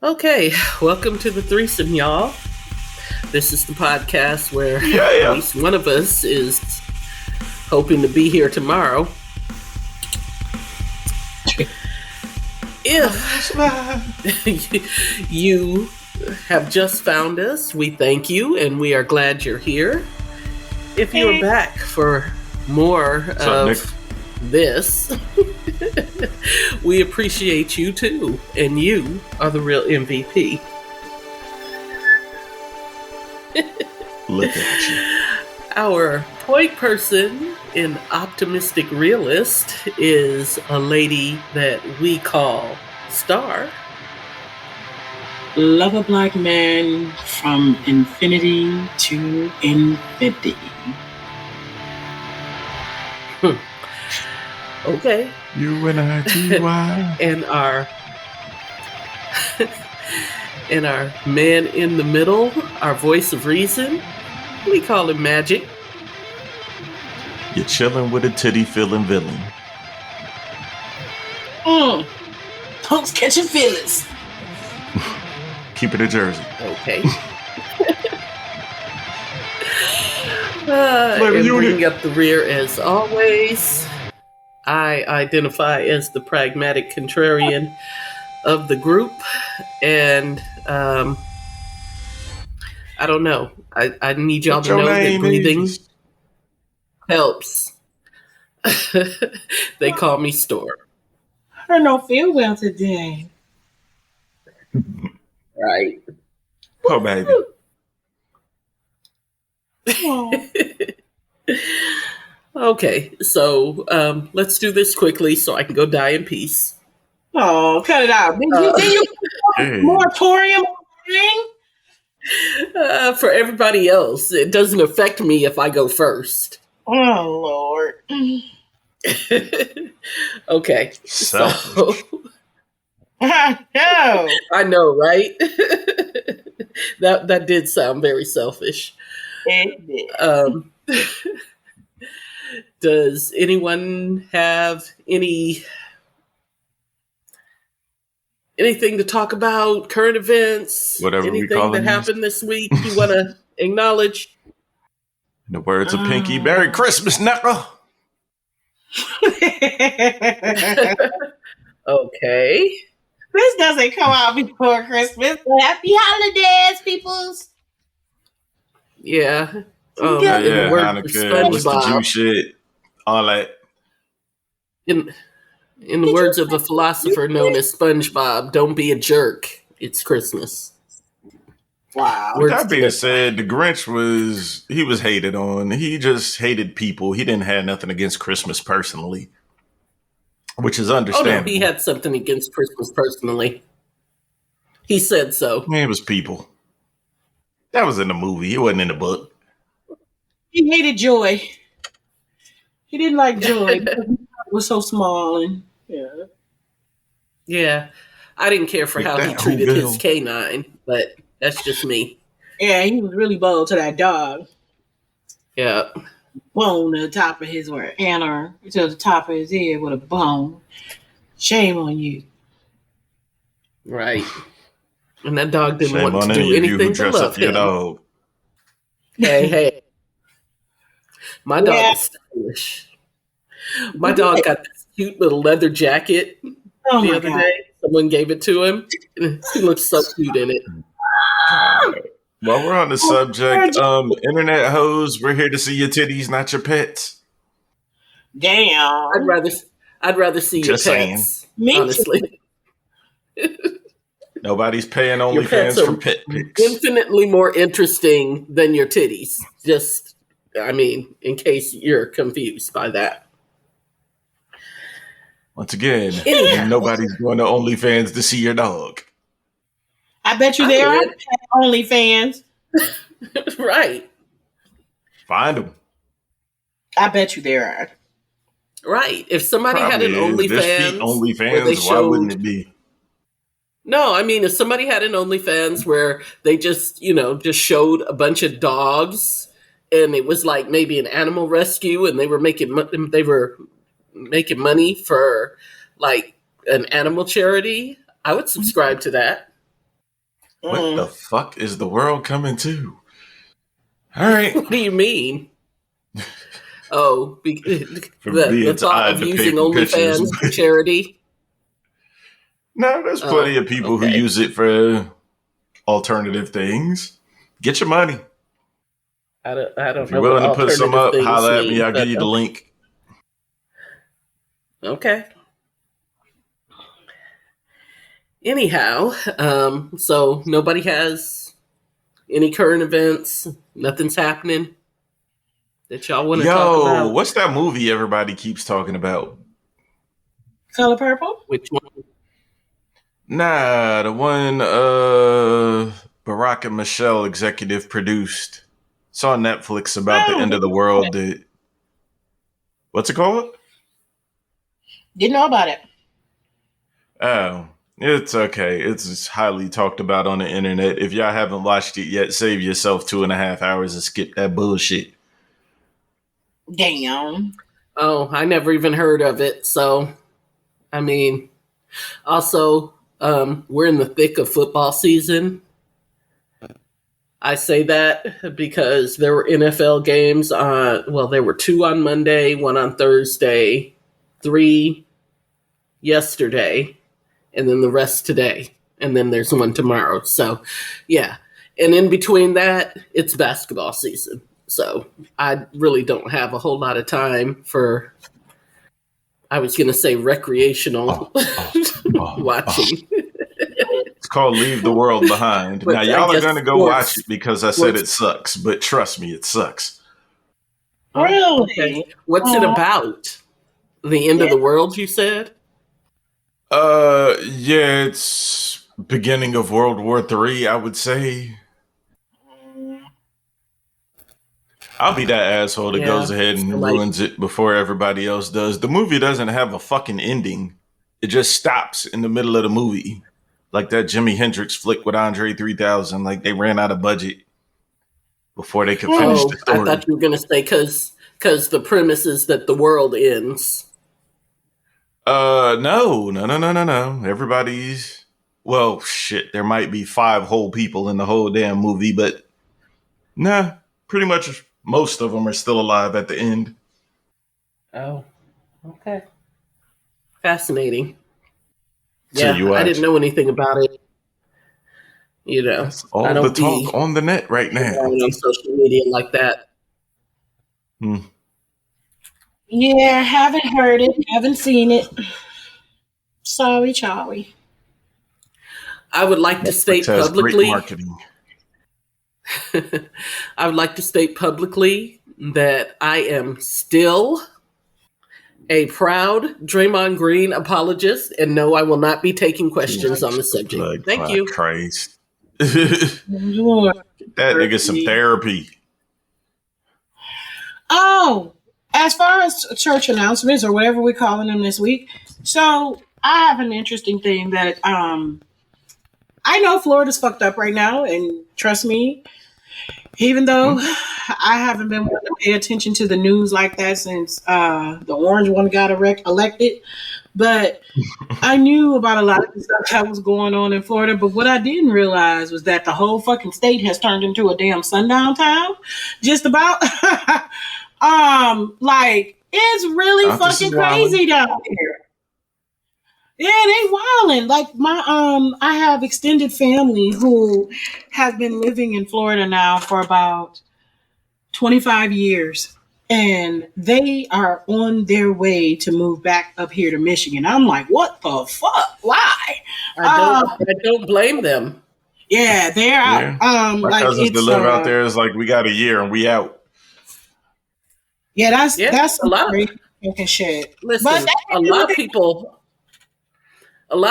Okay, welcome to the threesome, y'all. This is the podcast where Yeah. at least one of us is hoping to be here tomorrow. If you have just found us, we thank you and we are glad you're here. If you're back for more of this, we appreciate you too, and you are the real MVP. Look at you. Our point person and optimistic realist is a lady that we call Star. Love a black man from infinity to infinity. Okay. UNITY. And our man in the middle, our voice of reason, we call him Magic. You're chilling with a titty feeling villain. Punks catching feelings. Keep it a Jersey. Okay. And bringing up the rear as always, I identify as the pragmatic contrarian of the group, and I don't know. I need y'all to know that breathing helps. They call me Storm. I don't feel well today. Right. Oh, baby. Okay, so let's do this quickly so I can go die in peace. Oh, cut it out. Did you moratorium thing? For everybody else, it doesn't affect me if I go first. Oh, Lord. Okay. Selfish. So, No. I know, right? That did sound very selfish. It did. Does anyone have anything to talk about? Current events? Whatever we anything call that them. happened this week you want to acknowledge? In the words of Pinky, Merry Christmas, knuckle. Okay. This doesn't come out before Christmas. Happy holidays, peoples. Yeah. Yeah, In the words of Hanukkah, what's the Jew SpongeBob, shit, all that. in the words of the philosopher known as SpongeBob, don't be a jerk. It's Christmas. Wow. With that being said, the Grinch was hated on. He just hated people. He didn't have nothing against Christmas personally, which is Oh understandable. no, he had something against Christmas personally. He said so. Man, it was people. That was in the movie. It wasn't in the book. He hated joy. He didn't like joy because it was so small and Yeah. I didn't care for Get how he that treated who his canine, but that's just me. yeah, he was really bold to that dog. Yeah. Bone to the top of his anner to the top of his head with a bone. Shame on you. Right. And that dog didn't Shame want on to any do of you who anything but dress love up your him. dog. Hey. My dog Yeah. is stylish. My dog got this cute little leather jacket Oh the my other God. day. Someone gave it to him. He looks so cute in it. While we're on the subject, internet hoes, we're here to see your titties, not your pets. Damn. I'd rather see Just your saying. pets. Me too. Honestly. Nobody's paying Your pets OnlyFans are for pet pics. infinitely more interesting than your titties. Just, in case you're confused by that. Once again, Anyhow. nobody's going to OnlyFans to see your dog. I bet you I there are would. OnlyFans. Right. Find them. I bet you there are. Right. If somebody had an Probably is. There's feet OnlyFans, where they OnlyFans. Why wouldn't showed it be? No, if somebody had an OnlyFans where they just showed a bunch of dogs, and it was like maybe an animal rescue, and they were making money for like an animal charity, I would subscribe to that. What the fuck is the world coming to? All right. What do you mean? Oh, the thought of using OnlyFans for charity? No, there's plenty of people who use it for alternative things. Get your money. I don't know. If you're willing to put some up, holler at me. I'll give you the link. Okay. Anyhow, so nobody has any current events. Nothing's happening that y'all want to talk about. Yo, what's that movie everybody keeps talking about? Color Purple? Which one? Nah, the one Barack and Michelle executive produced. It's on Netflix about the end of the world. What's it called? Didn't know about it. Oh, it's okay. It's highly talked about on the internet. If y'all haven't watched it yet, save yourself 2.5 hours and skip that bullshit. Damn. Oh, I never even heard of it. So, I mean, also, we're in the thick of football season. I say that because there were NFL games there were 2 on Monday, 1 on Thursday, 3 yesterday, and then the rest today. And then there's 1 tomorrow. So, yeah. And in between that, it's basketball season. So I really don't have a whole lot of time for, I was going to say recreational watching. It's called Leave the World Behind. Now, y'all are going to go watch it because I said it sucks, but trust me, it sucks. Really? Okay. What's it about? The end of the world, you said? Yeah, it's beginning of World War III, I would say. I'll be that asshole that goes ahead and ruins it before everybody else does. The movie doesn't have a fucking ending. It just stops in the middle of the movie. Like that Jimi Hendrix flick with Andre 3000. Like they ran out of budget before they could finish the story. I thought you were going to say because the premise is that the world ends. No. Everybody's, well, shit, there might be 5 whole people in the whole damn movie, but nah, pretty much most of them are still alive at the end. Oh, okay. Fascinating. So I didn't know anything about it. You know, that's all the talk on the net right now. On social media like that. Yeah, haven't heard it, haven't seen it. Sorry, Charlie. I would like to state publicly. Great marketing. I would like to state publicly that I am still a proud Draymond Green apologist, and no, I will not be taking questions on the subject. Thank you. Christ. That nigga some therapy. Oh, as far as church announcements or whatever we're calling them this week, so I have an interesting thing that I know Florida's fucked up right now, and trust me, even though I haven't been wanting to pay attention to the news like that since the orange one got elected, but I knew about a lot of the stuff that was going on in Florida. But what I didn't realize was that the whole fucking state has turned into a damn sundown town. Just about. Like it's really fucking crazy down here. Yeah, they wildin'. Like I have extended family who have been living in Florida now for about 25 years, and they are on their way to move back up here to Michigan. I'm like, what the fuck? Why? I don't blame them. Yeah, they're out. My cousins that live out there is like, we got a year and we out. Yeah, that's a lot of fucking shit. Listen, but a lot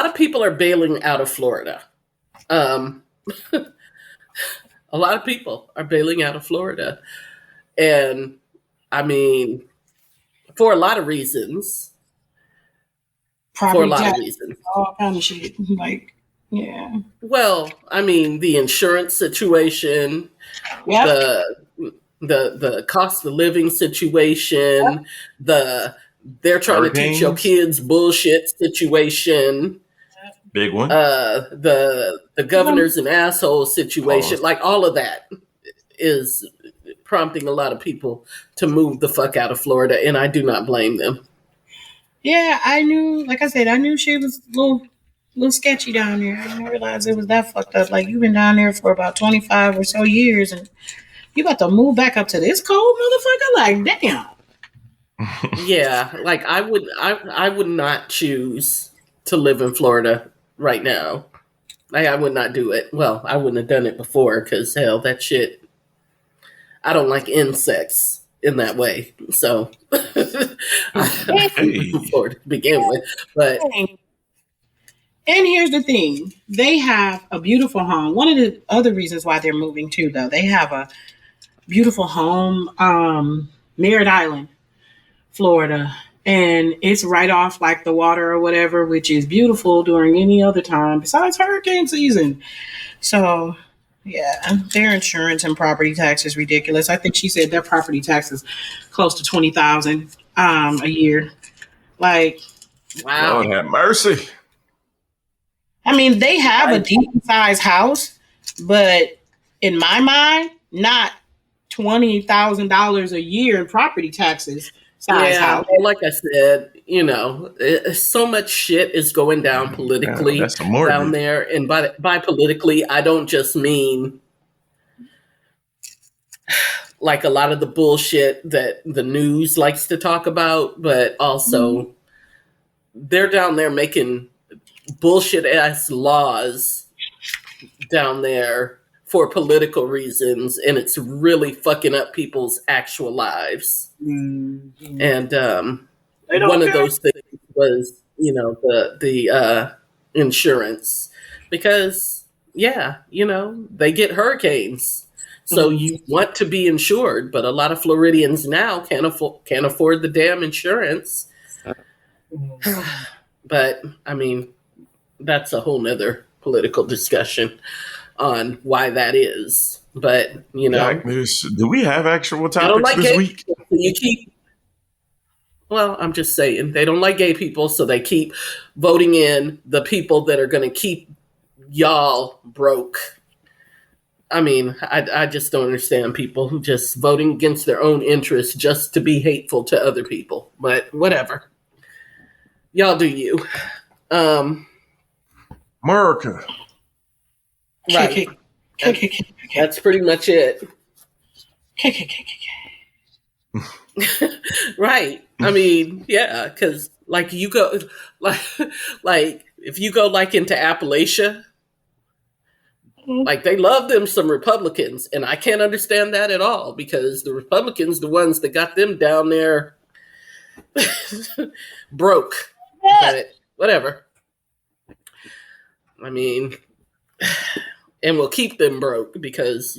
of people are bailing out of Florida. A lot of people are bailing out of Florida. And I mean, for a lot of reasons. All kind of shit. Like, yeah. Well, I mean, the insurance situation, the cost of living situation, they're trying to teach your kids bullshit situation. Big one. The governor's an asshole situation, like all of that is prompting a lot of people to move the fuck out of Florida, and I do not blame them. Yeah, I knew. Like I said, I knew she was a little sketchy down there. I didn't realize it was that fucked up. Like you've been down there for about 25 or so years, and you about to move back up to this cold motherfucker? Like, damn. Yeah, like I would not choose to live in Florida right now. Like, I would not do it. Well, I wouldn't have done it before because hell, that shit. I don't like insects in that way, so Florida to begin with. But and here's the thing: they have a beautiful home. One of the other reasons why they're moving too, though, they have a beautiful home, Merritt Island, Florida, and it's right off like the water or whatever, which is beautiful during any other time besides hurricane season. So yeah, their insurance and property tax is ridiculous. I think she said their property tax is close to $20,000 a year. Like, wow, Lord have mercy. I mean, they have a decent sized house, but in my mind, not $20,000 a year in property taxes. Yeah, well, like I said, so much shit is going down politically down there, and by politically, I don't just mean like a lot of the bullshit that the news likes to talk about, but also they're down there making bullshit ass laws down there for political reasons, and it's really fucking up people's actual lives. Mm-hmm. And one of those things was, the insurance, because they get hurricanes, so you want to be insured, but a lot of Floridians now can't afford the damn insurance. But I mean, that's a whole nother political discussion on why that is. But do we have actual topics this week? Well, I'm just saying they don't like gay people, so they keep voting in the people that are going to keep y'all broke. I mean, I just don't understand people who just voting against their own interests just to be hateful to other people. But whatever, y'all do you. America. Right. That's pretty much it. Right. I mean, yeah, because like you go, like if you go like into Appalachia, like they love them some Republicans, and I can't understand that at all, because the Republicans, the ones that got them down there, broke. But whatever. I mean, and we'll keep them broke because,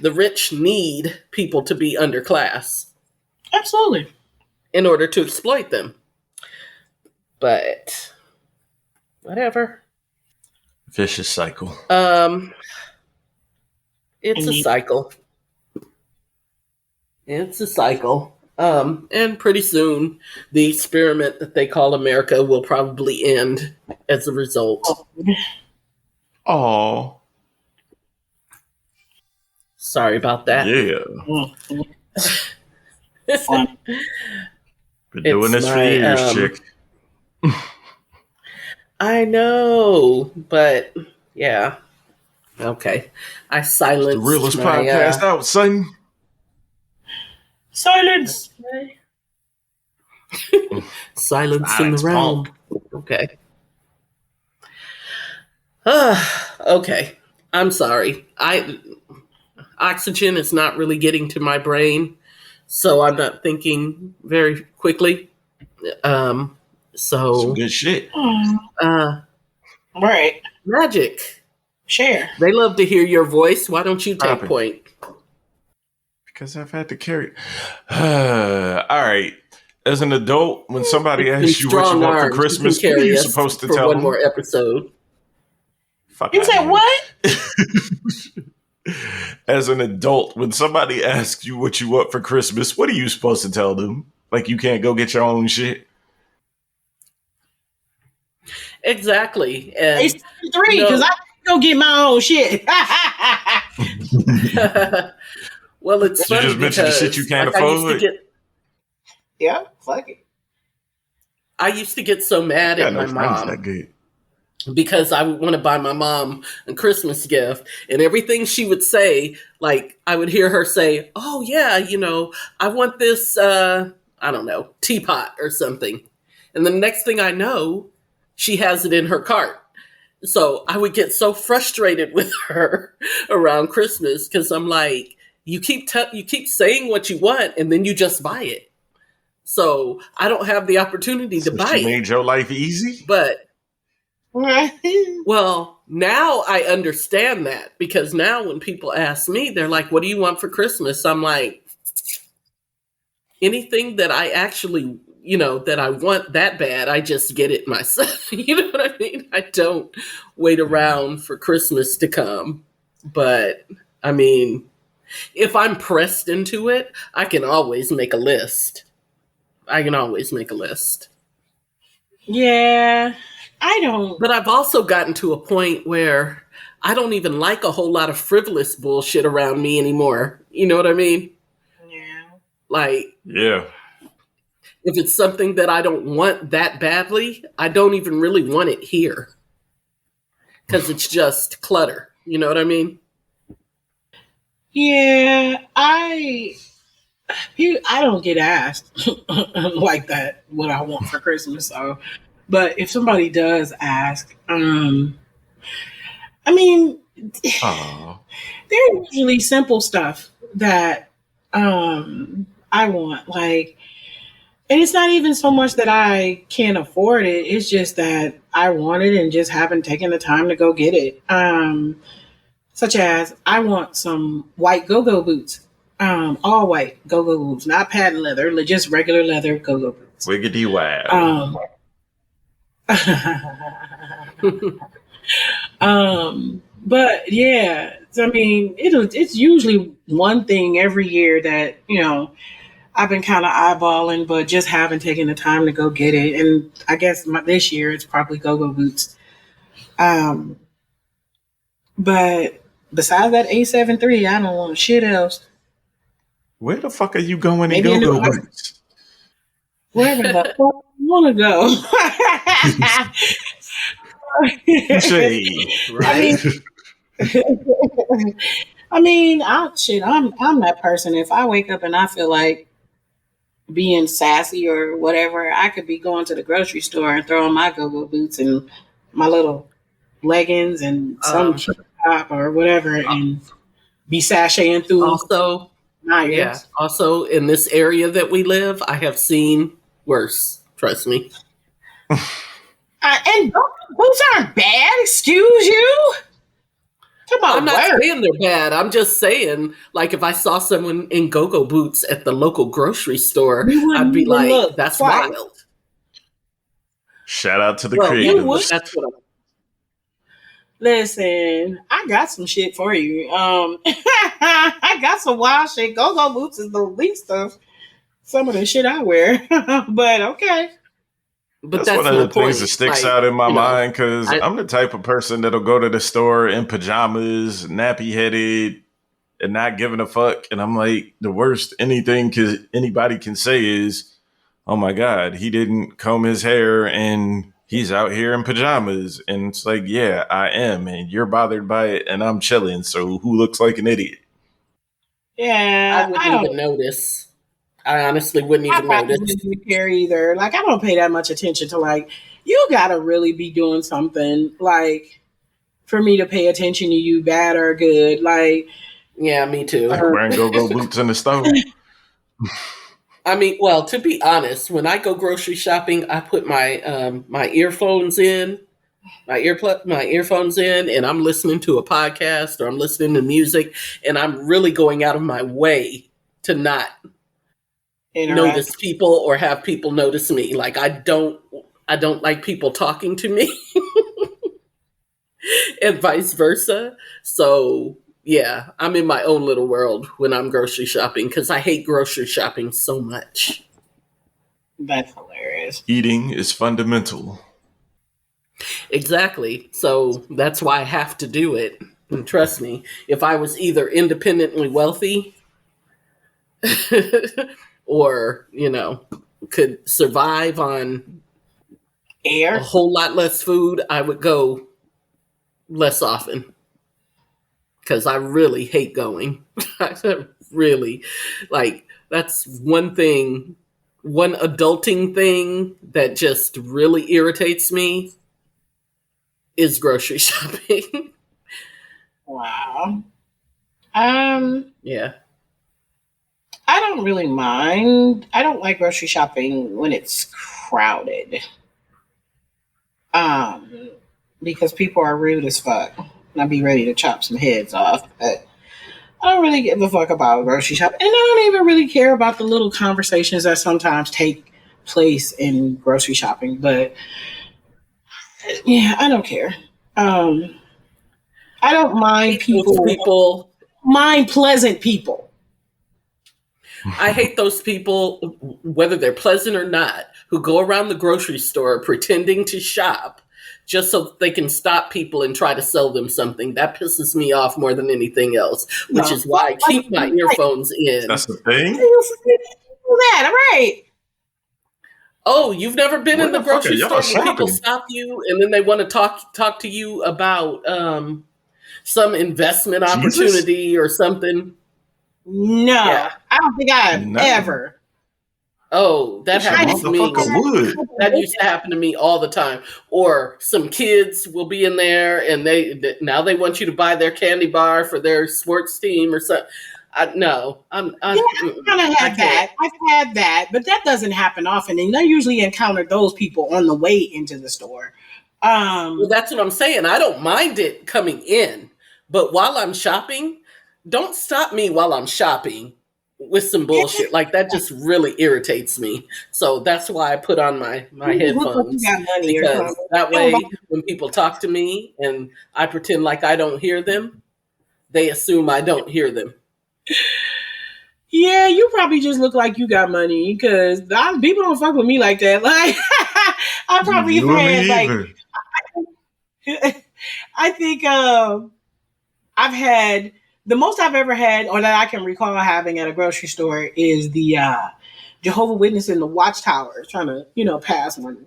the rich need people to be underclass. Absolutely. In order to exploit them. But whatever. Vicious cycle. It's a cycle. It's a cycle. And pretty soon, the experiment that they call America will probably end as a result. Oh. Sorry about that. Yeah. Been doing this for years, chick. I know, but yeah. Okay. I silenced the realest podcast out, son. Silence. Silence in the realm. Okay. Okay. I'm sorry. Oxygen is not really getting to my brain, so I'm not thinking very quickly. So some good shit. Right. Magic. Share. They love to hear your voice. Why don't you take point? Because I've had to carry. All right. As an adult, when somebody asks you what you want for Christmas, what are you supposed to tell them? One more episode. Fuck, you said what? As an adult, when somebody asks you what you want for Christmas, what are you supposed to tell them? Like, you can't go get your own shit? Exactly. And it's 3 because I go get my own shit. Well, it's you funny just mentioned the shit you can't afford. Yeah, fuck it. I used to get so mad at my mom that good. because I would want to buy my mom a Christmas gift, and everything she would say, like I would hear her say, "Oh yeah, I want this I don't know, teapot or something." And the next thing I know, she has it in her cart. So I would get so frustrated with her around Christmas because I'm like, you keep saying what you want and then you just buy it. So I don't have the opportunity to buy it. She made your life easy? But well, now I understand that, because now when people ask me, they're like, what do you want for Christmas? I'm like, anything that I actually, that I want that bad, I just get it myself. You know what I mean? I don't wait around for Christmas to come. But I mean, if I'm pressed into it, I can always make a list. Yeah, I don't. But I've also gotten to a point where I don't even like a whole lot of frivolous bullshit around me anymore. You know what I mean? Yeah. Like, yeah. If it's something that I don't want that badly, I don't even really want it here. Because it's just clutter. You know what I mean? Yeah, I don't get asked like that what I want for Christmas. So, but if somebody does ask, I mean, they're usually simple stuff that I want. Like, and it's not even so much that I can't afford it. It's just that I want it and just haven't taken the time to go get it. Such as, I want some white go-go boots. All white go-go boots, not patent leather, just regular leather go-go boots. Wiggity wow. But yeah, I mean, it's usually one thing every year that, I've been kind of eyeballing, but just haven't taken the time to go get it. And I guess this year it's probably go-go boots. But besides that A73, I don't want shit else. Where the fuck are you going in go-go boots? Wherever the fuck I want to go. Right? I'm that person. If I wake up and I feel like being sassy or whatever, I could be going to the grocery store and throwing my go-go boots and my little leggings and some top or whatever and be sashaying through. Also, also in this area that we live, I have seen worse. Trust me. And boots aren't bad. Excuse you. Come on, I'm not saying they're bad. I'm just saying, like, if I saw someone in go-go boots at the local grocery store, I'd be like, that's wild. Shout out to the creators. That's what I'm... Listen, I got some shit for you. I got some wild shit. Go-go boots is the least of some of the shit I wear. But okay. But that's one of the things that sticks out in my mind, because I'm the type of person that'll go to the store in pajamas, nappy headed, and not giving a fuck. And I'm like, the worst anybody can say is, oh my God, he didn't comb his hair and he's out here in pajamas. And it's like, yeah, I am. And you're bothered by it and I'm chilling. So who looks like an idiot? Yeah. I wouldn't even notice. I honestly wouldn't even notice. Wouldn't care either. Like, I don't pay that much attention to, like, you gotta really be doing something, like, for me to pay attention to you, bad or good. Like, yeah, me too. Like wearing go-go boots in the stove. I mean, well, to be honest, when I go grocery shopping, I put my my earphones in, my earphones in, and I'm listening to a podcast or I'm listening to music, and I'm really going out of my way to not notice people or have people notice me. Like, I don't like people talking to me and vice versa. So yeah, I'm in my own little world when I'm grocery shopping, because I hate grocery shopping so much. That's hilarious. Eating is fundamental. Exactly. So that's why I have to do it. And trust me, if I was either independently wealthy or, could survive on a Air. whole lot less food, I would go less often because I really hate going. I really, that's one thing, one adulting thing that just really irritates me is grocery shopping. Wow. Yeah. I don't really mind. I don't like grocery shopping when it's crowded. Um, because people are rude as fuck. And I'd be ready to chop some heads off. But I don't really give a fuck about grocery shopping. And I don't even really care about the little conversations that sometimes take place in grocery shopping. But yeah, I don't care. I don't mind mind pleasant people. I hate those people, whether they're pleasant or not, who go around the grocery store pretending to shop just so they can stop people and try to sell them something. That pisses me off more than anything else, which is why I keep my earphones in. That's the thing? That, all right. Oh, you've never been in the grocery store where people stop you and then they want to talk to you about some investment opportunity or something? No, yeah. I don't think I've ever. Oh, that happens to me. That used to happen to me all the time. Or some kids will be in there and now they want you to buy their candy bar for their sports team or something. I've kind of had that. I've had that, but that doesn't happen often. And I usually encounter those people on the way into the store. Well, that's what I'm saying. I don't mind it coming in, but while I'm shopping, don't stop me while I'm shopping with some bullshit. Like, that just really irritates me. So that's why I put on my headphones. Because that way, when people talk to me and I pretend like I don't hear them, they assume I don't hear them. Yeah, you probably just look like you got money because people don't fuck with me like that. Like, I probably had like, I think I've had the most I've ever had, or that I can recall having at a grocery store, is the Jehovah's Witness in the Watchtower trying to, pass one.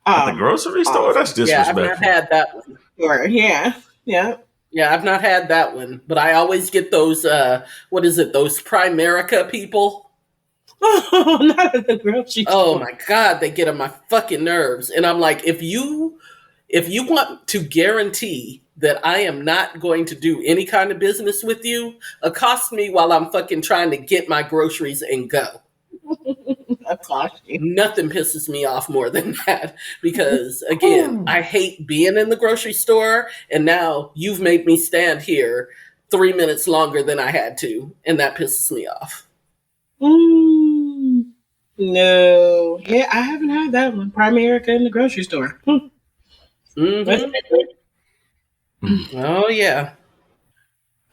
At the grocery store? That's disrespectful. Yeah, I've not had that one. Sure, yeah. Yeah, I've not had that one, but I always get those, those Primerica people? Oh, not at the grocery store. Oh my God, they get on my fucking nerves. And I'm like, if you want to guarantee that I am not going to do any kind of business with you, accost me while I'm fucking trying to get my groceries and go. Nothing pisses me off more than that because, again, I hate being in the grocery store, and now you've made me stand here 3 minutes longer than I had to, and that pisses me off. No. Yeah, I haven't had that one. Primerica in the grocery store. Mm-hmm. Oh, yeah.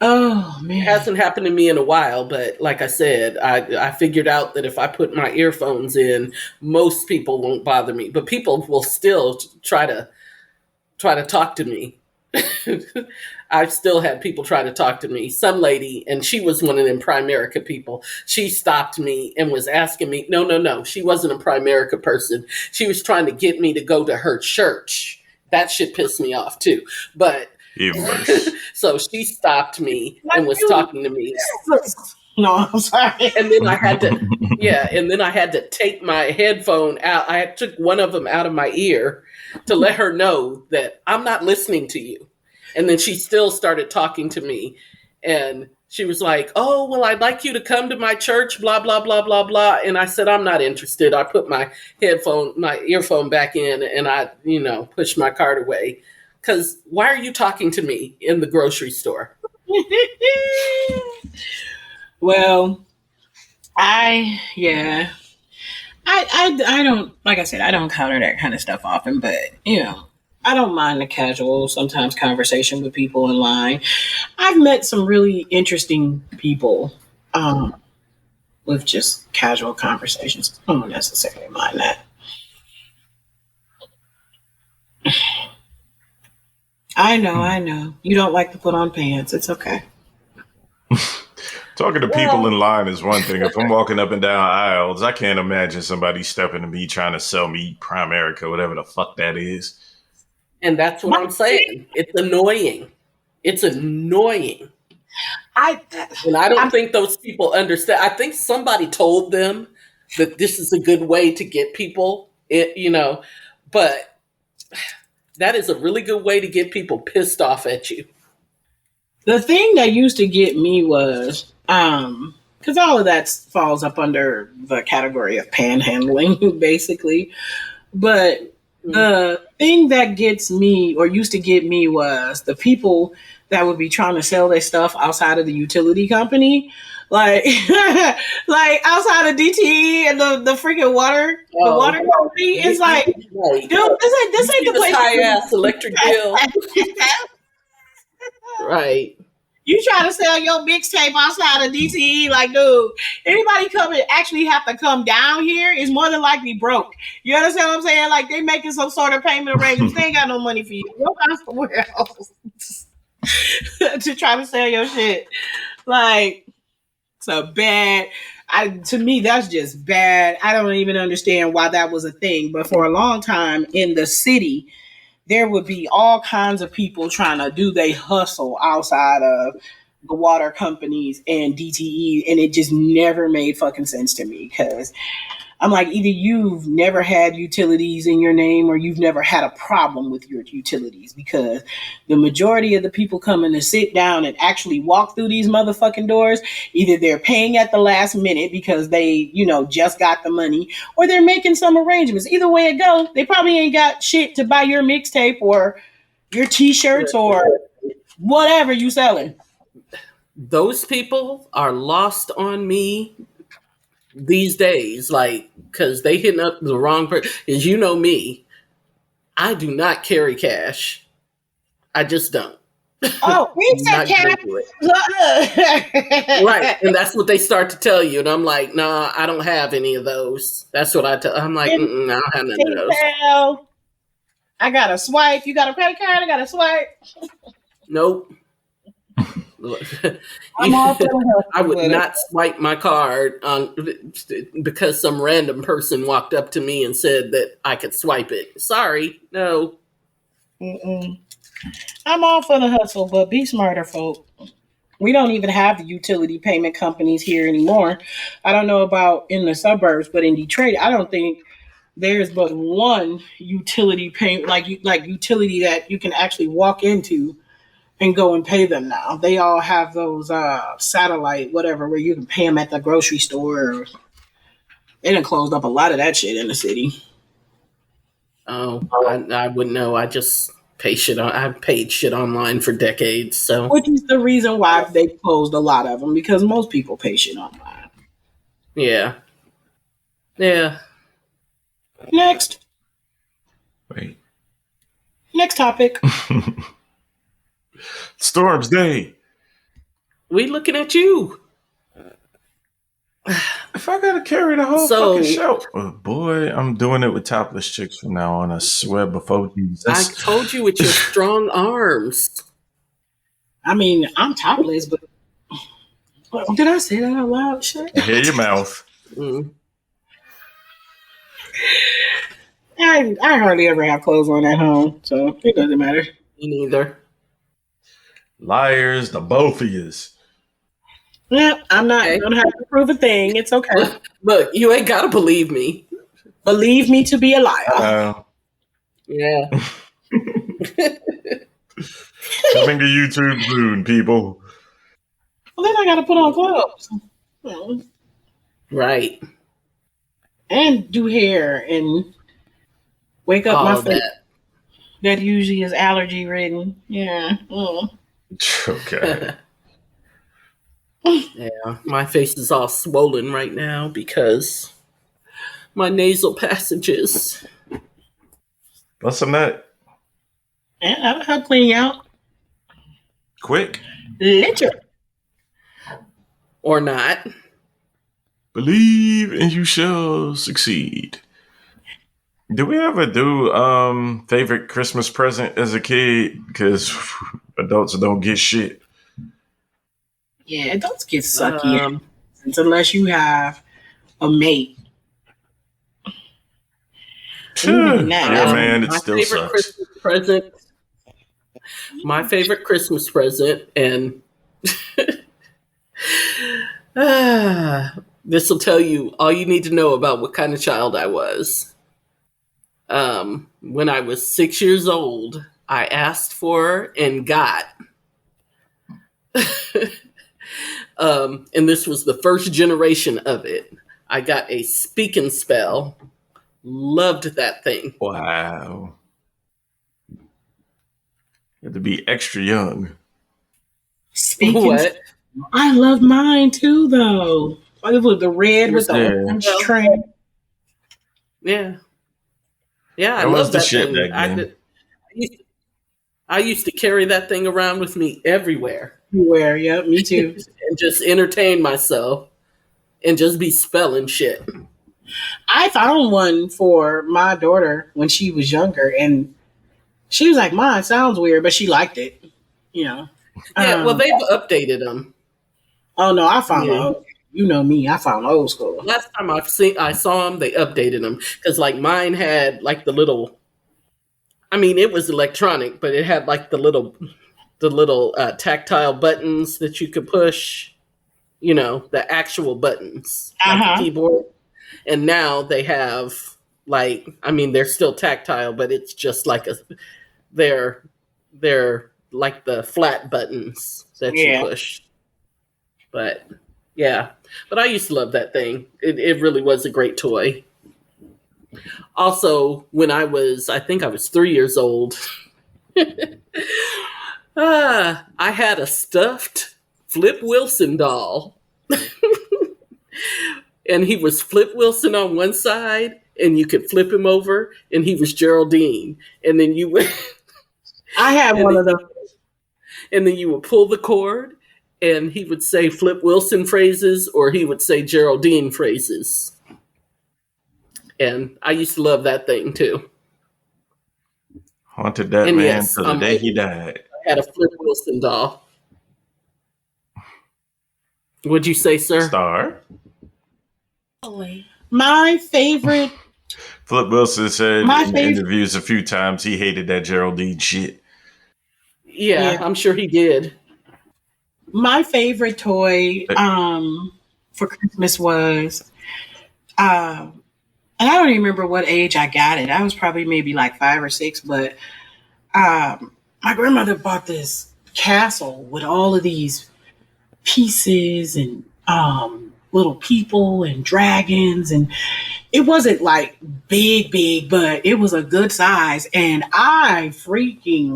Oh, man. It hasn't happened to me in a while, but like I said, I figured out that if I put my earphones in, most people won't bother me, but people will still try to talk to me. I've still had people try to talk to me. Some lady, and she was one of them Primerica people, she stopped me and was asking me, no, she wasn't a Primerica person. She was trying to get me to go to her church. That shit pissed me off too. But so she stopped me and was talking to me. No, I'm sorry. And then I had to take my headphone out. I took one of them out of my ear to let her know that I'm not listening to you. And then she still started talking to me. And she was like, oh, well, I'd like you to come to my church, blah, blah, blah, blah, blah. And I said, I'm not interested. I put my earphone back in and I, pushed my cart away. Because why are you talking to me in the grocery store? Well, I don't, like I said, I don't counter that kind of stuff often, but, I don't mind the casual, sometimes conversation with people in line. I've met some really interesting people with just casual conversations. I don't necessarily mind that. I know. You don't like to put on pants. It's okay. Talking to people in line is one thing. If I'm walking up and down aisles, I can't imagine somebody stepping to me trying to sell me Primerica, whatever the fuck that is. And that's what I'm saying. It's annoying. It's annoying. And I don't think those people understand. I think somebody told them that this is a good way to get people, but that is a really good way to get people pissed off at you. The thing that used to get me was, because all of that falls up under the category of panhandling, basically. But the thing that gets me, or used to get me, was the people that would be trying to sell their stuff outside of the utility company. Like, like outside of DTE and the freaking water, the water company. It's like, dude, this ain't the place. High ass electric bill. Right. You try to sell your mixtape outside of DTE, like, dude, anybody actually have to come down here is more than likely broke. You understand what I'm saying? Like, they making some sort of payment arrangements. They ain't got no money for you. Go find somewhere else to try to sell your shit. Like, it's a bad. To me, that's just bad. I don't even understand why that was a thing. But for a long time in the city, there would be all kinds of people trying to do their hustle outside of the water companies and DTE, and it just never made fucking sense to me, because I'm like, either you've never had utilities in your name or you've never had a problem with your utilities, because the majority of the people coming to sit down and actually walk through these motherfucking doors, either they're paying at the last minute because they, just got the money, or they're making some arrangements. Either way it goes, they probably ain't got shit to buy your mixtape or your t-shirts or whatever you selling. Those people are lost on me these days, like, because they hitting up the wrong person. As you know me, I do not carry cash. I just don't. Oh, we said cash. Right, and that's what they start to tell you, and I'm like, nah, I don't have any of those. That's what I tell. I'm like, I don't have none of those. I got a swipe. You got a credit card? I got a swipe. Nope. I would not swipe my card because some random person walked up to me and said that I could swipe it. Sorry, no. I'm all for the hustle, but be smarter, folk. We don't even have the utility payment companies here anymore. I don't know about in the suburbs, but in Detroit, I don't think there's but one utility payment, like utility that you can actually walk into and go and pay them now. They all have those satellite, whatever, where you can pay them at the grocery store. They done closed up a lot of that shit in the city. Oh, I wouldn't know. I just pay shit I've paid shit online for decades. So, which is the reason why they closed a lot of them, because most people pay shit online. Yeah. Next. Wait. Next topic. Storm's Day. We looking at you. If I gotta carry the whole fucking show, boy, I'm doing it with topless chicks from now on. I swear before Jesus. I told you with your strong arms. I mean, I'm topless, but did I say that out loud? Shit. I hear your mouth. I hardly ever have clothes on at home, so it doesn't matter. Me neither. Liars, the both of yous. Yeah, I'm not gonna have to prove a thing. It's okay. Look, you ain't gotta believe me. Believe me to be a liar. Yeah. Coming to YouTube soon, people. Well, then I gotta put on clothes. Right. And do hair and wake up my face. That usually is allergy ridden. Yeah. Okay. Yeah, my face is all swollen right now because my nasal passages. What's some nut? Yeah, that'll help clean you out. Quick. Literally. Or not. Believe and you shall succeed. Do we ever do favorite Christmas present as a kid? Because adults don't get shit. Yeah, adults get sucky unless you have a mate. Yeah, man, it still sucks. Christmas present. My favorite Christmas present, and this will tell you all you need to know about what kind of child I was. When I was 6 years old, I asked for and got, and this was the first generation of it. I got a speak and spell. Loved that thing. Wow. You had to be extra young. Speaking what? I love mine too, though. The red with the orange trim. Yeah. Yeah, I love that thing. I used to carry that thing around with me everywhere. Everywhere, yeah, me too. And just entertain myself and just be spelling shit. I found one for my daughter when she was younger, and she was like, "Mine sounds weird," but she liked it. You know. Yeah, well, they've updated them. Oh no, I found old. You know me, I found old school. Last time I saw them, they updated them because like mine had like the little. I mean, it was electronic, but it had like the little tactile buttons that you could push. You know, the actual buttons, like the keyboard. And now they have like, I mean, they're still tactile, but it's just like they're like the flat buttons that you push. But yeah, but I used to love that thing. It really was a great toy. Also, when I think I was 3 years old, I had a stuffed Flip Wilson doll. And he was Flip Wilson on one side, and you could flip him over, and he was Geraldine. And then you would... I had one of those. And then you would pull the cord, and he would say Flip Wilson phrases, or he would say Geraldine phrases. And I used to love that thing, too. Haunted that man till the day he died. I had a Flip Wilson doll. What'd you say, sir? Star. My favorite. Flip Wilson said in interviews a few times he hated that Geraldine shit. Yeah, I'm sure he did. My favorite toy for Christmas was, and I don't even remember what age I got it. I was probably maybe like 5 or 6, but my grandmother bought this castle with all of these pieces and little people and dragons, and it wasn't like big, but it was a good size, and I freaking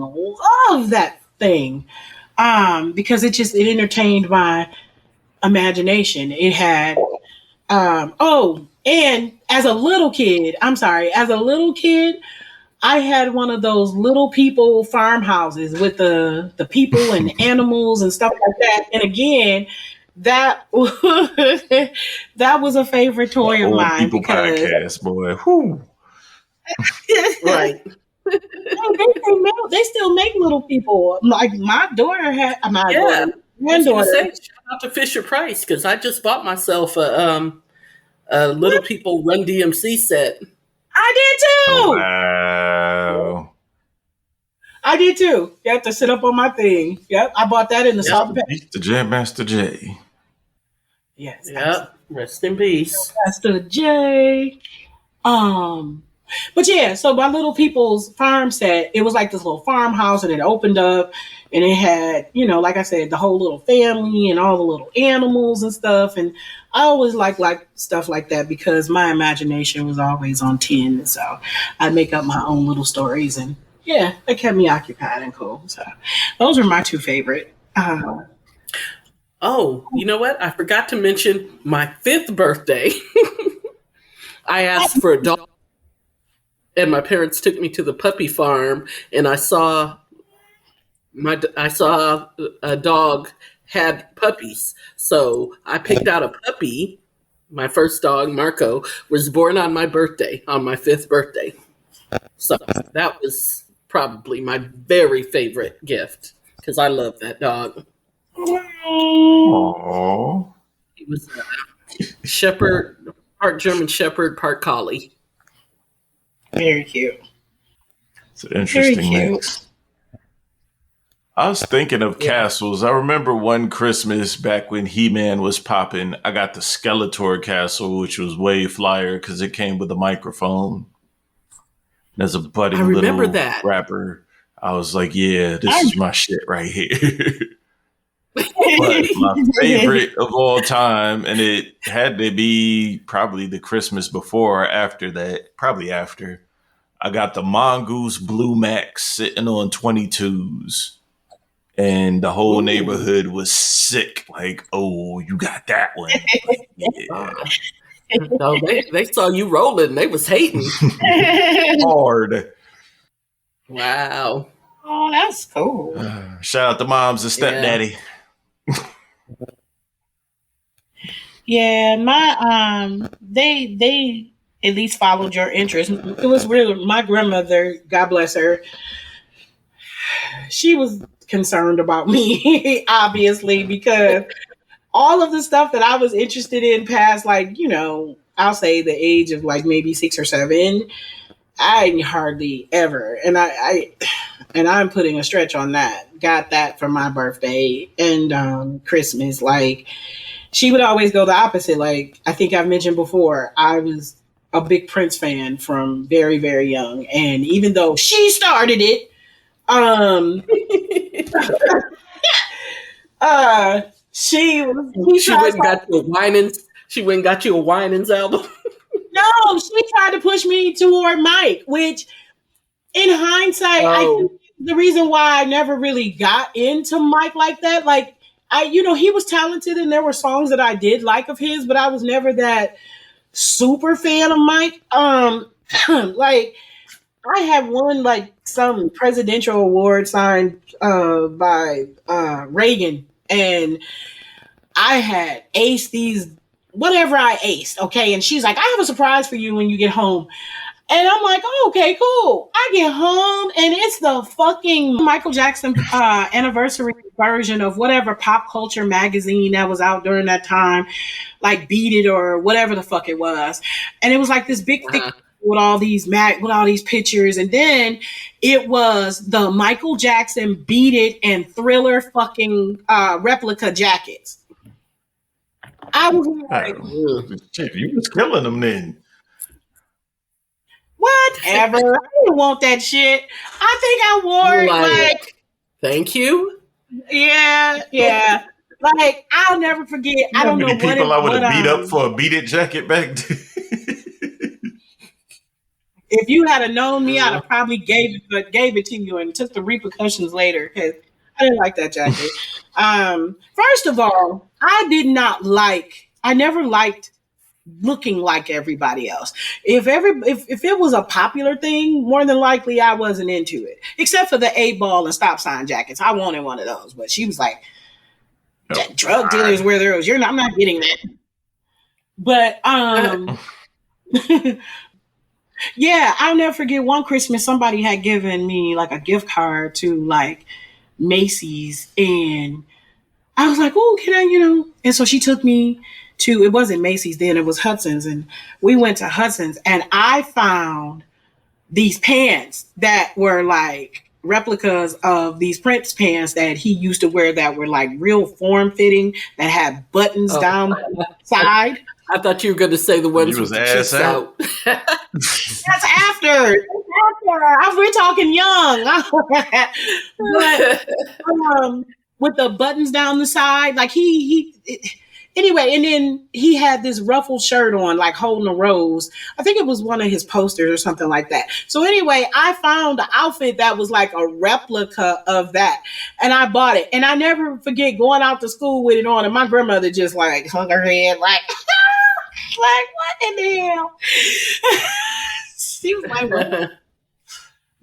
love that thing because it entertained my imagination. It had and as a little kid, I had one of those little people farmhouses with the people and animals and stuff like that. And again, that was a favorite toy of mine. People podcast, boy. Whew. Right. They still make little people. Like my daughter had granddaughter. Shout out to Fisher Price because I just bought myself a Little People Run DMC set. I did too. Wow. I did too. You have to sit up on my thing. Yep, I bought that in the soft pack. The Jam Master J. Yes. Yep. Rest in peace, Master J. But yeah, so my Little People's farm set, it was like this little farmhouse, and it opened up, and it had, like I said, the whole little family and all the little animals and stuff. And I always like stuff like that because my imagination was always on 10. So I'd make up my own little stories, and yeah, that kept me occupied and cool. So those are my two favorite. Oh, you know what? I forgot to mention my 5th birthday. I asked for a dog, and my parents took me to the puppy farm, and I saw a dog had puppies. So I picked out a puppy. My first dog, Marco, was born on my birthday, on my 5th birthday. So that was probably my very favorite gift because I love that dog. Aww. He was a shepherd, part German shepherd, part collie. Very cute. It's an interesting mix. I was thinking of castles. I remember one Christmas back when He-Man was popping, I got the Skeletor castle, which was way flyer because it came with a microphone. As a budding little rapper, I was like, yeah, this is my shit right here. But my favorite of all time, and it had to be probably the Christmas before or after that, probably after, I got the Mongoose Blue Max sitting on 22s. And the whole neighborhood was sick. Like, oh, you got that one. Like, yeah. No, they saw you rolling. They was hating. Hard. Wow. Oh, that's cool. Shout out to moms and stepdaddy. Yeah, my they at least followed your interest. It was real. My grandmother, God bless her, she was concerned about me, obviously, because all of the stuff that I was interested in past, like, I'll say the age of like maybe 6 or 7, I hardly ever, and I'm putting a stretch on that. Got that for my birthday and Christmas. Like, she would always go the opposite. Like, I think I've mentioned before, I was a big Prince fan from very, very young, and even though she started it, she went and got you a Winans album. No, she tried to push me toward Mike, which in hindsight, I think the reason why I never really got into Mike like that, like, he was talented and there were songs that I did like of his, but I was never that super fan of Mike. Like, I have won like some presidential award signed by Reagan, and I had aced these, whatever I aced, okay? And she's like, I have a surprise for you when you get home. And I'm like, oh, okay, cool. I get home, and it's the fucking Michael Jackson anniversary version of whatever pop culture magazine that was out during that time, like Beat It or whatever the fuck it was. And it was like this big thick with all these pictures, and then it was the Michael Jackson Beat It and Thriller fucking replica jackets. I was like, you was killing them then. Whatever. I didn't want that shit. I think I wore it like thank you. Yeah. Like, I'll never forget. I don't know what people I would have beat up for a Beat It jacket back then. If you had known me, I'd have probably gave it to you and took the repercussions later, because I didn't like that jacket. First of all, I never liked looking like everybody else. If it was a popular thing, more than likely I wasn't into it. Except for the 8-ball and stop sign jackets. I wanted one of those, but she was like, drug dealers wear those. I'm not getting that. But yeah, I'll never forget one Christmas somebody had given me like a gift card to like Macy's, and I was like, oh, can I, and so she took me to, it wasn't Macy's then, it was Hudson's, and we went to Hudson's, and I found these pants that were like replicas of these Prince pants that he used to wear that were like real form fitting, that had buttons down the side. I thought you were going to say the ones with the chest out. That's after. We're talking young. But with the buttons down the side, like anyway, and then he had this ruffled shirt on, like holding a rose. I think it was one of his posters or something like that. So anyway, I found an outfit that was like a replica of that, and I bought it. And I never forget going out to school with it on, and my grandmother just like hung her head like, like, what in the hell? She was like, what?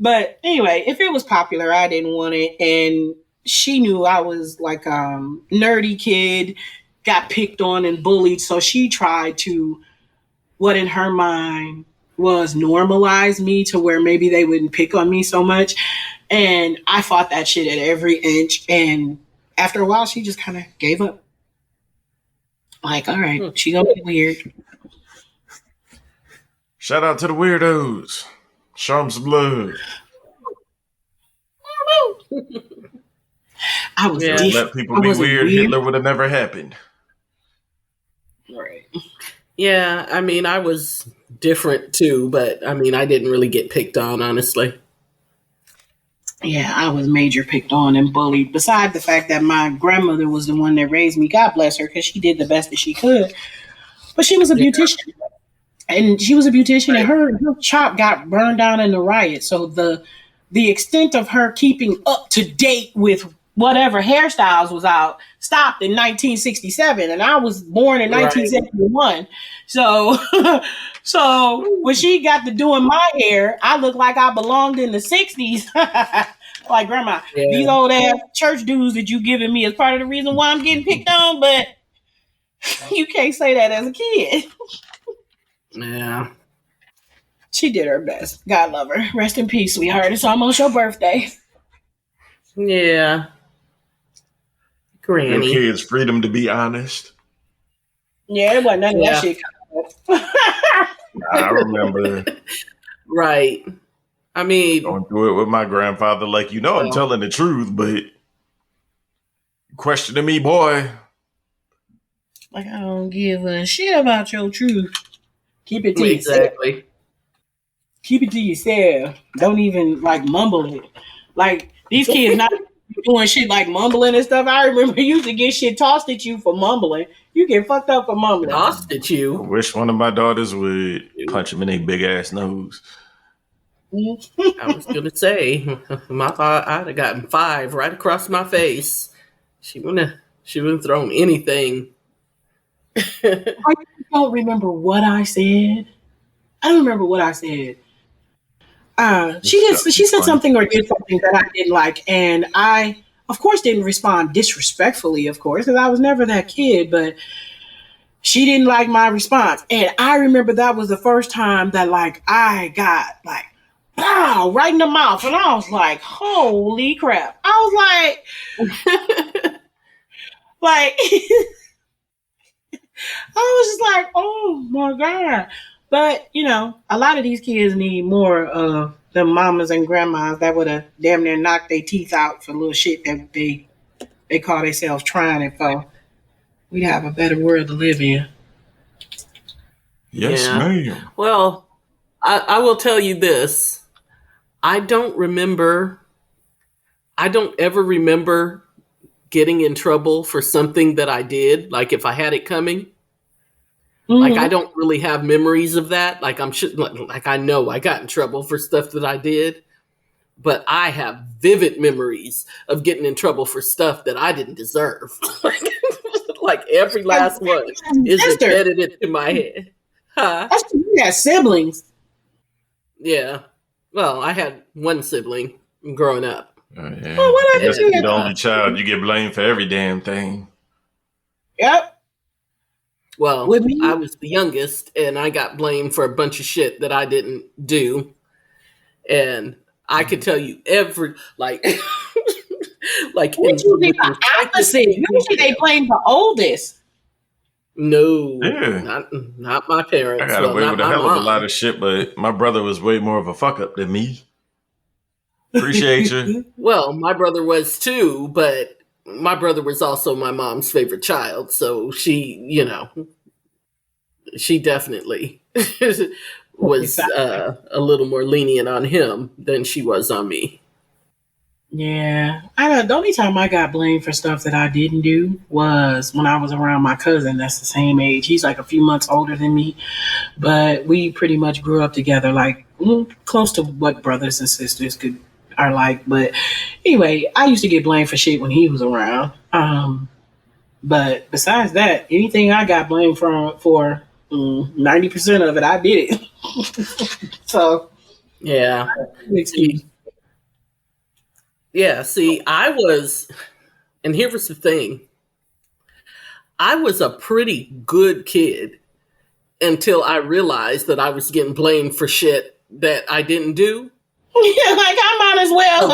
But anyway, if it was popular, I didn't want it. And she knew I was like a nerdy kid, got picked on and bullied. So she tried to, what in her mind was normalize me to where maybe they wouldn't pick on me so much. And I fought that shit at every inch. And after a while, she just kind of gave up. Like, all right, she gonna be weird. Shout out to the weirdos. Show them some love. I was let people be weird. Hitler would have never happened. Right. Yeah, I mean, I was different too, but I mean, I didn't really get picked on, honestly. Yeah, I was major picked on and bullied. Besides the fact that my grandmother was the one that raised me, God bless her, because she did the best that she could. But she was a beautician. And she was a beautician, and her shop got burned down in the riot. So the extent of her keeping up to date with whatever hairstyles was out stopped in 1967, and I was born in 1971. So, so when she got to doing my hair, I looked like I belonged in the 60s. Like, Grandma, these old ass church dudes that you giving me is part of the reason why I'm getting picked on, but you can't say that as a kid. Yeah. She did her best. God love her. Rest in peace, sweetheart. It's almost your birthday. Yeah. Granny. Your kids' freedom to be honest. Yeah, it wasn't none of that shit. I remember. Right. I mean, going through it with my grandfather, like, I'm telling the truth, but questioning me, boy. Like, I don't give a shit about your truth. Keep it to yourself. Keep it to yourself. Don't even mumble it. Like, these kids not doing shit like mumbling and stuff. I remember you used to get shit tossed at you for mumbling. You get fucked up for mumbling. Tossed at you? I wish one of my daughters would punch him in their big ass nose. I was gonna say, I'd have gotten 5 right across my face. She wouldn't have thrown anything. I don't remember what I said. I don't remember what I said. She said something or did something that I didn't like, and I, of course, didn't respond disrespectfully, of course, because I was never that kid, but she didn't like my response. And I remember that was the first time that I got pow, right in the mouth, and I was like, holy crap. I was like I was just like, oh my God. But, a lot of these kids need more of the mamas and grandmas that would have damn near knocked their teeth out for little shit that they call themselves trying it for. We'd have a better world to live in. Yes, ma'am. Well, I will tell you this. I don't ever remember getting in trouble for something that I did, like if I had it coming. Mm-hmm. I don't really have memories of that. I know I got in trouble for stuff that I did, but I have vivid memories of getting in trouble for stuff that I didn't deserve. Every last one is embedded into my head. Huh? That's because you had siblings. Yeah. Well, I had one sibling growing up. Yeah. Well, what happened to you? You're the only child. You get blamed for every damn thing. Yep. Well, I was the youngest, and I got blamed for a bunch of shit that I didn't do. And I could tell you usually the opposite. Usually they blame the oldest. No, not my parents. I got away with a hell of a lot of shit, but my brother was way more of a fuck up than me. Appreciate you. Well, my brother was too, but my brother was also my mom's favorite child, so she definitely was a little more lenient on him than she was on me. Yeah. The only time I got blamed for stuff that I didn't do was when I was around my cousin that's the same age. He's a few months older than me, but we pretty much grew up together, close to what brothers and sisters are like. But anyway, I used to get blamed for shit when he was around. But besides that, anything I got blamed for 90% of it, I did it. So yeah. Yeah, see, and here was the thing. I was a pretty good kid, until I realized that I was getting blamed for shit that I didn't do. Yeah, like I might as well.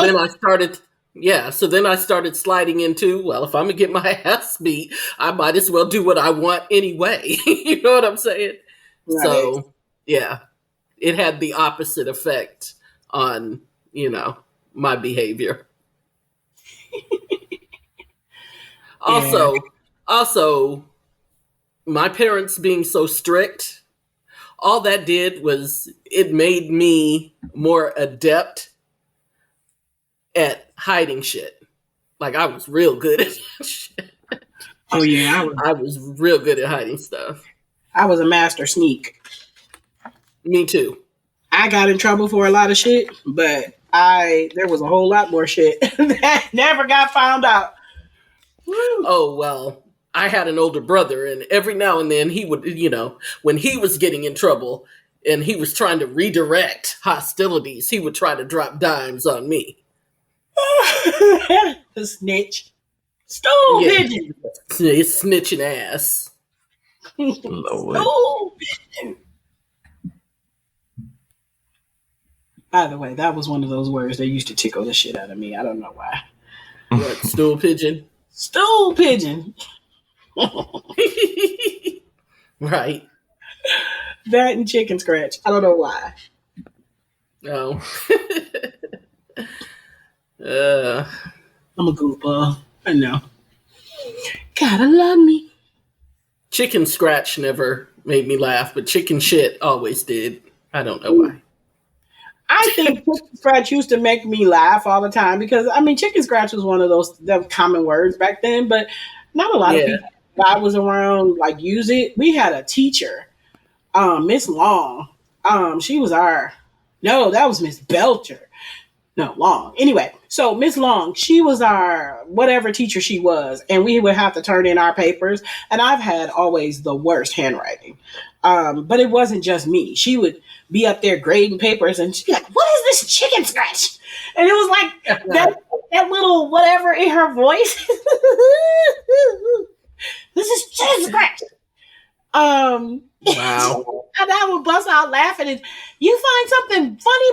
So then I started sliding into, well, if I'm gonna get my ass beat, I might as well do what I want anyway. You know what I'm saying? Right. So yeah, it had the opposite effect on, my behavior. Also, my parents being so strict, all that did was it made me more adept at hiding shit. Like I was real good at shit. Oh yeah, I was real good at hiding stuff. I was a master sneak. Me too. I got in trouble for a lot of shit, but there was a whole lot more shit that never got found out. Woo. Oh well, I had an older brother, and every now and then he would, when he was getting in trouble and he was trying to redirect hostilities, he would try to drop dimes on me. The snitch. Stool pigeon. It's snitching ass. Stool pigeon. By the way, that was one of those words that used to tickle the shit out of me. I don't know why. What, stool pigeon? Stool pigeon. Right. That and chicken scratch. I don't know why. No. I'm a goofball. I know. Gotta love me. Chicken scratch never made me laugh, but chicken shit always did. I don't know why. I think chicken scratch used to make me laugh all the time because, chicken scratch was one of those common words back then, but not a lot of people that I was around use it. We had a teacher, Miss Long. She was that was Miss Belcher. No, Long. Anyway, so Miss Long, she was our whatever teacher she was, and we would have to turn in our papers. And I've had always the worst handwriting. But it wasn't just me. She would be up there grading papers, and she'd be like, "What is this chicken scratch?" And it was like that little whatever in her voice. This is chicken scratch. Wow. And I would bust out laughing. And you find something funny,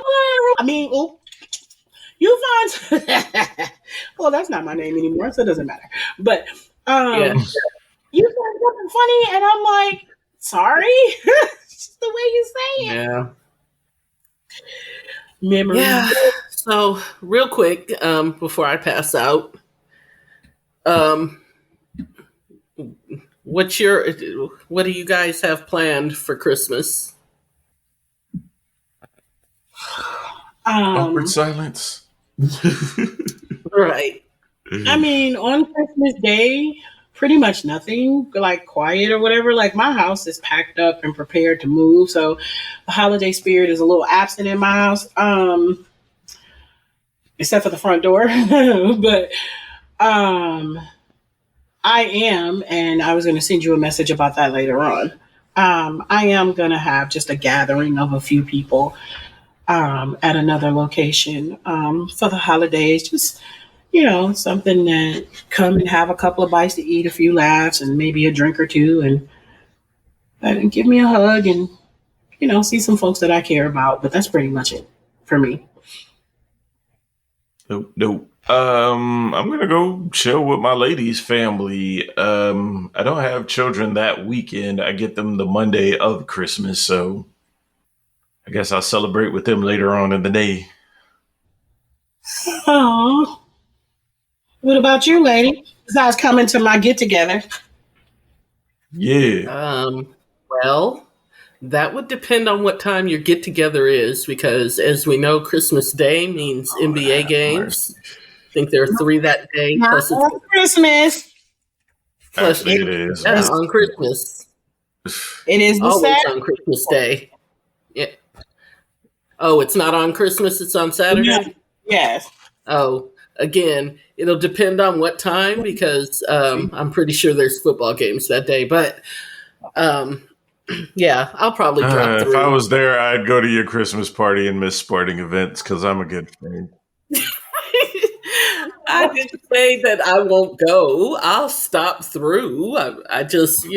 boy? You find well, that's not my name anymore, so it doesn't matter. But you find something funny, and I'm like, sorry, just the way you say it. Yeah. Memory. Yeah. So real quick, before I pass out, what do you guys have planned for Christmas? Awkward silence. Right. On Christmas Day, pretty much nothing, quiet or whatever. My house is packed up and prepared to move, so the holiday spirit is a little absent in my house, except for the front door. But I am, and I was going to send you a message about that later on. I am going to have just a gathering of a few people at another location for the holidays. Just, something that come and have a couple of bites to eat, a few laughs, and maybe a drink or two, and give me a hug and, see some folks that I care about. But that's pretty much it for me. Nope. I'm gonna go chill with my lady's family. I don't have children that weekend. I get them the Monday of Christmas, so I guess I'll celebrate with them later on in the day. Oh, what about you, lady? Besides coming to my get together. Yeah. Well, that would depend on what time your get together is, because as we know, Christmas Day means NBA games. I think there are 3 that day. Plus on Christmas. Actually, it is. Yeah, on Christmas. It is the always on Christmas Day. Yeah. Oh, it's not on Christmas. It's on Saturday. Yes. Oh, again, it'll depend on what time, because I'm pretty sure there's football games that day. But yeah, I'll probably drop through. If I was there, I'd go to your Christmas party and miss sporting events because I'm a good friend. I didn't say that I won't go. I'll stop through. I just,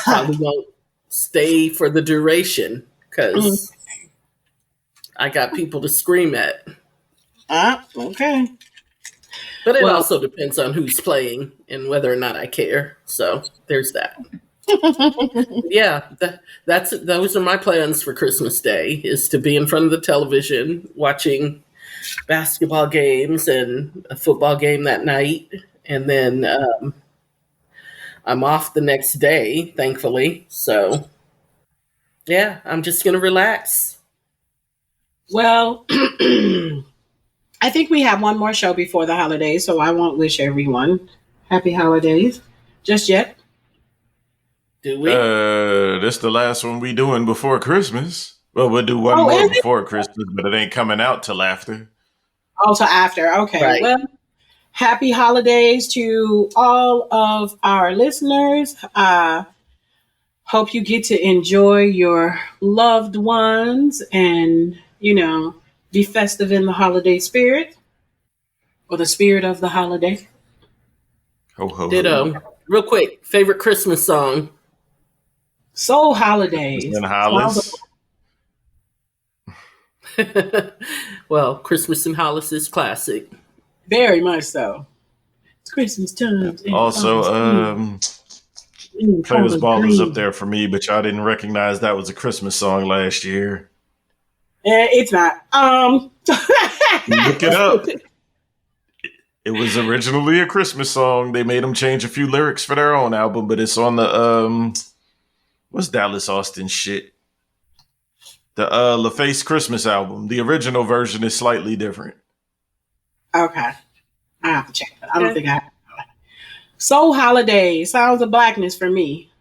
probably won't stay for the duration because I got people to scream at. Okay. But it also depends on who's playing and whether or not I care. So there's that. Yeah, those are my plans for Christmas Day, is to be in front of the television watching basketball games and a football game that night. And then I'm off the next day, thankfully. So, yeah, I'm just going to relax. Well, I think we have one more show before the holidays, so I won't wish everyone happy holidays just yet. Do we? This the last one we doing before Christmas. Well, we'll do one more before Christmas, but it ain't coming out till after. Oh, till after. Okay. Right. Well, happy holidays to all of our listeners. Hope you get to enjoy your loved ones and, be festive in the holiday spirit or the spirit of the holiday. Ho, ho, Ditto. ho. Real quick, favorite Christmas song? Soul Holidays. And Hollis. Well, Christmas in Hollis is classic. Very much so. It's Christmas time. Also, Players Ball is up there for me, but y'all didn't recognize that was a Christmas song last year. It's not. Look it up. It was originally a Christmas song. They made them change a few lyrics for their own album, but it's on the what's Dallas Austin shit? The LaFace Christmas album. The original version is slightly different. Okay. I have to check that. I don't think I have. Soul Holiday, Sounds of Blackness for me.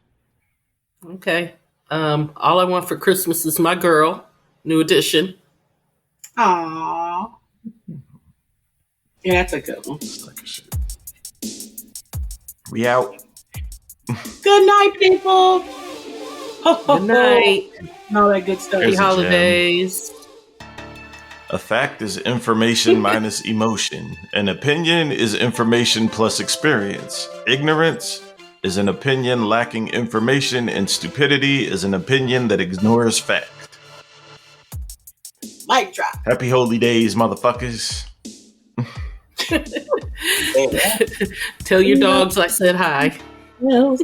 Okay. All I Want for Christmas is My Girl, New Edition. Aww. Yeah, that's a good one. We out. Good night, people. Good night. All that good stuff. Happy holidays. A fact is information minus emotion. An opinion is information plus experience. Ignorance is an opinion lacking information, and stupidity is an opinion that ignores fact. Mic drop. Happy holy days, motherfuckers. Tell your dogs I said hi. Well,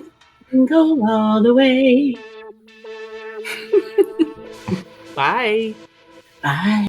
go all the way. Bye. Bye.